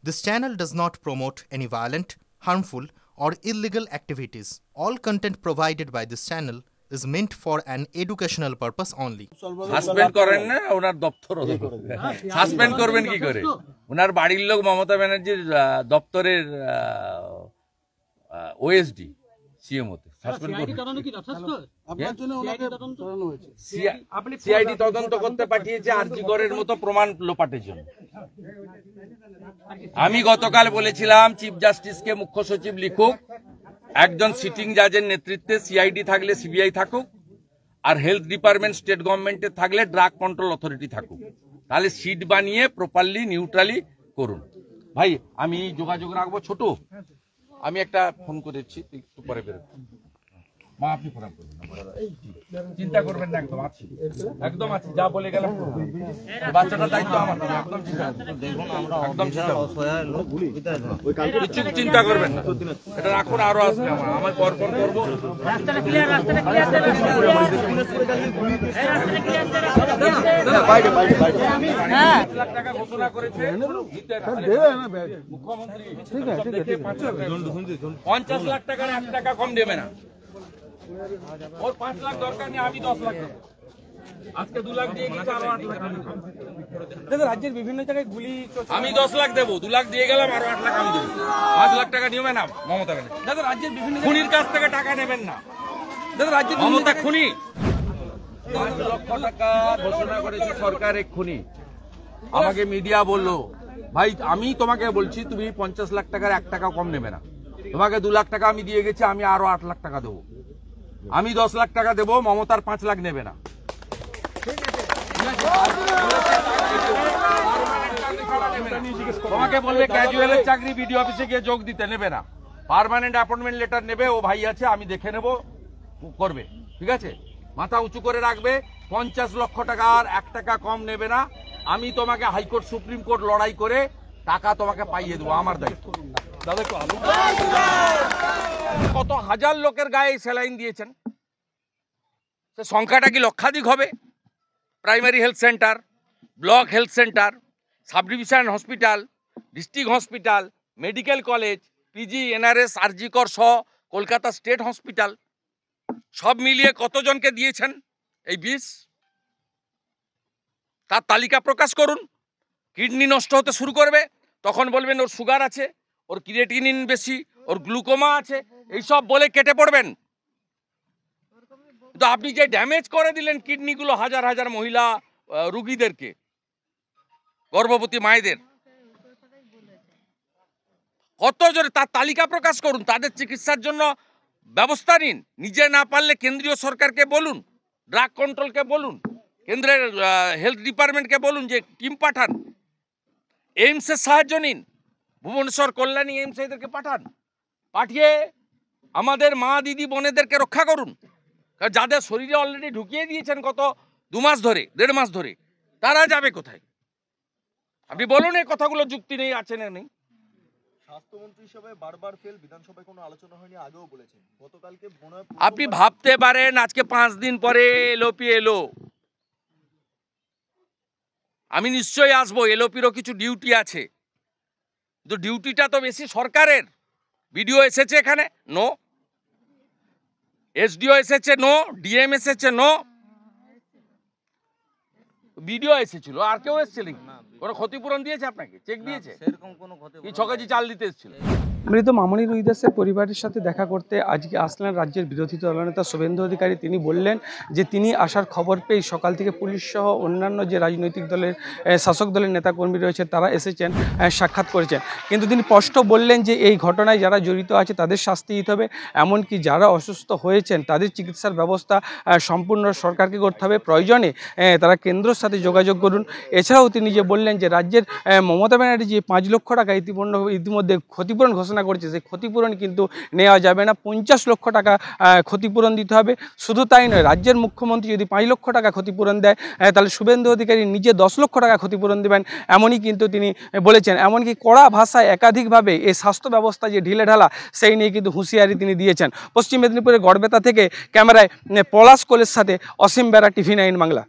This channel does not promote any violent, harmful, or illegal activities. All content provided by this channel is meant for an educational purpose only. Suspend করেন না ওনার দপ্তর suspend করবেন কি করে ওনার বাড়ির লোক মমতা ব্যানার্জির দপ্তরের ওএসডি সিএমওতে সাসপেন্ড করবেন আপনার জন্য ওনাকে সরানো হয়েছে আপনি সিআইডি তদন্ত করতে পাঠিয়েছে আরজিকরের মতো প্রমাণ লোপাটের জন্য আমি গতকাল বলেছিলাম চিফ জাস্টিসকে মুখ্য সচিব লিখুক একজন সিটিং জাজের নেতৃত্বে সিআইডি থাকলে সিবিআই থাকুক আর হেলথ ডিপার্টমেন্ট স্টেট গভর্নমেন্টের থাকলে ড্রাগ কন্ট্রোল অথরিটি থাকুক তাহলে সিট বানিয়ে প্রপারলি নিউট্রালি করুন ভাই আমি যোগাযোগ রাখবো ছোট আমি একটা ফোন করেছি একটু পরে বেরোবো মা আপনি ফোন করবেন চিন্তা করবেন না একদম আছি যা বলে গেলাম বাচ্চাটার দায়িত্ব আমার একদম একদম কিছু চিন্তা করবেন না এটা রাখুন আরো আসবে আমার পর পর করবো লাখ টাকা ঘোষণা করেছে মুখ্যমন্ত্রী 50 লাখ টাকার 1 টাকা কম দেবে না ওর 5 লাখ দরকার নেই আমি 10 লাখ দেব আজকে 2 লাখ দিয়ে গেছে আরো 8 লাখ দাদা রাজ্যের বিভিন্ন জায়গায় গুলি আমি 10 লাখ দেব 2 লাখ দিয়ে গেলাম আরো 8 লাখ আমি দেব 5 লাখ টাকা নিবে না মমতা ব্যানার্জি দাদা রাজ্যের বিভিন্ন খুনির কাছ থেকে টাকা নেবেন না দাদা রাজ্যের মমতা খুনি 5 লক্ষ টাকা ঘোষণা করেছে সরকার এক খুনি আমাকে মিডিয়া বললো ভাই আমি তোমাকে বলছি তুমি 50 লাখ টাকার 1 টাকা কম নেবে না তোমাকে 2 লাখ টাকা আমি দিয়ে গেছি আমি আরো 8 লাখ টাকা দেবো আমি 10 লাখ টাকা দেবো মমতার 5 লাখ নেবে না তোমাকে বলবে ক্যাজুয়ালের চাকরি বিডিও অফিসে গিয়ে যোগ দিতে নেবে না পার্মানেন্ট অ্যাপয়েন্টমেন্ট লেটার নেবে ও ভাই আছে আমি দেখে নেব করবে ঠিক আছে মাথা উঁচু করে রাখবে 50 লক্ষ টাকার 1 টাকা কম নেবে না আমি তোমাকে হাইকোর্ট সুপ্রিম কোর্ট লড়াই করে টাকা তোমাকে পাইয়ে দেবো আমার দায়িত্ব কত হাজার লোকের গায়ে স্যালাইন দিয়েছেন সে সংখ্যাটা কি লক্ষাধিক হবে primary health centre block health centre sub division hospital district hospital medical college PG NRS RG Kar সহ কলকাতা স্টেট হসপিটাল সব মিলিয়ে কতজনকে দিয়েছেন এই বিষ তার তালিকা প্রকাশ করুন কিডনি নষ্ট হতে শুরু করবে তখন বলবেন ওর সুগার আছে ওর ক্রিয়েটিনিন বেশি ওর গ্লুকোমা আছে এইসব বলে কেটে পড়বেন তো আপনি যে ড্যামেজ করে দিলেন কিডনিগুলো হাজার হাজার মহিলা রোগীদেরকে গর্ভবতী মায়েদের কত জোরে তার তালিকা প্রকাশ করুন তাদের চিকিৎসার জন্য ব্যবস্থা নিন নিজে না পারলে কেন্দ্রীয় সরকারকে বলুন ড্রাগ কন্ট্রোলকে বলুন কেন্দ্রের হেলথ ডিপার্টমেন্টকে বলুন যে টিম পাঠান এইমসের সাহায্য নিন ভুবনেশ্বর কল্যাণী এইমস এদেরকে পাঠান পাঠিয়ে আমাদের মা দিদি বোনেদেরকে রক্ষা করুন কারণ যাদের শরীরে অলরেডি ঢুকিয়ে দিয়েছেন গত 2 মাস ধরে 1.5 মাস ধরে তারা যাবে কোথায় আপনি বলুন এই কথাগুলো যুক্তি নেই আছে না নেই স্বাস্থ্যমন্ত্রী হিসেবে বারবার ফেল বিধানসভায় কোনো আলোচনা হয়নি আগেও বলেছেন গতকালকে আপনি ভাবতে পারেন আজকে 5 দিন পরে এলওপি এলো আমি নিশ্চয়ই আসবো এলওপিরও কিছু ডিউটি আছে কিন্তু ডিউটিটা তো বেশি সরকারের বিডিও এসেছে এখানে নো এসডিও এসেছে নো ডিএম এসেছে নো বিডিও এসেছিল আর কেউ এসেছিল কোনো ক্ষতিপূরণ দিয়েছে আপনাকে চেক দিয়েছে সেরকম কোনো ক্ষতিপূরণ 6 কেজি চাল দিতে এসেছিল মৃত মামনি রুইদাসের পরিবারের সাথে দেখা করতে আজকে আসলেন রাজ্যের বিরোধী দলনেতা শুভেন্দু অধিকারী তিনি বললেন যে তিনি আসার খবর পেয়ে সকাল থেকে পুলিশ সহ অন্যান্য যে রাজনৈতিক দলের শাসক দলের নেতাকর্মী রয়েছে তারা এসেছেন সাক্ষাৎ করেছেন কিন্তু তিনি স্পষ্ট বললেন যে এই ঘটনায় যারা জড়িত আছে তাদের শাস্তি দিতে হবে এমনকি যারা অসুস্থ হয়েছেন তাদের চিকিৎসার ব্যবস্থা সম্পূর্ণ সরকারকে করতে হবে প্রয়োজনে তারা কেন্দ্রের সাথে যোগাযোগ করুন এছাড়াও তিনি যে বললেন যে রাজ্যের মমতা ব্যানার্জি যে 5 লক্ষ টাকা ইতিমধ্যে ক্ষতিপূরণ ঘোষণা করেছে সেই ক্ষতিপূরণ কিন্তু নেওয়া যাবে না 50 লক্ষ টাকা ক্ষতিপূরণ দিতে হবে শুধু তাই নয় রাজ্যের মুখ্যমন্ত্রী যদি 5 লক্ষ টাকা ক্ষতিপূরণ দেয় তাহলে শুভেন্দু অধিকারী নিজে 10 লক্ষ টাকা ক্ষতিপূরণ দেবেন এমনই কিন্তু তিনি বলেছেন এমনকি কড়া ভাষায় একাধিকভাবে এই স্বাস্থ্য ব্যবস্থা যে ঢিলেঢালা সেই নিয়ে কিন্তু হুঁশিয়ারি তিনি দিয়েছেন পশ্চিম মেদিনীপুরের গড়বেতা থেকে ক্যামেরায় পলাশ কোলের সাথে অসীম বেরা TV9 বাংলা।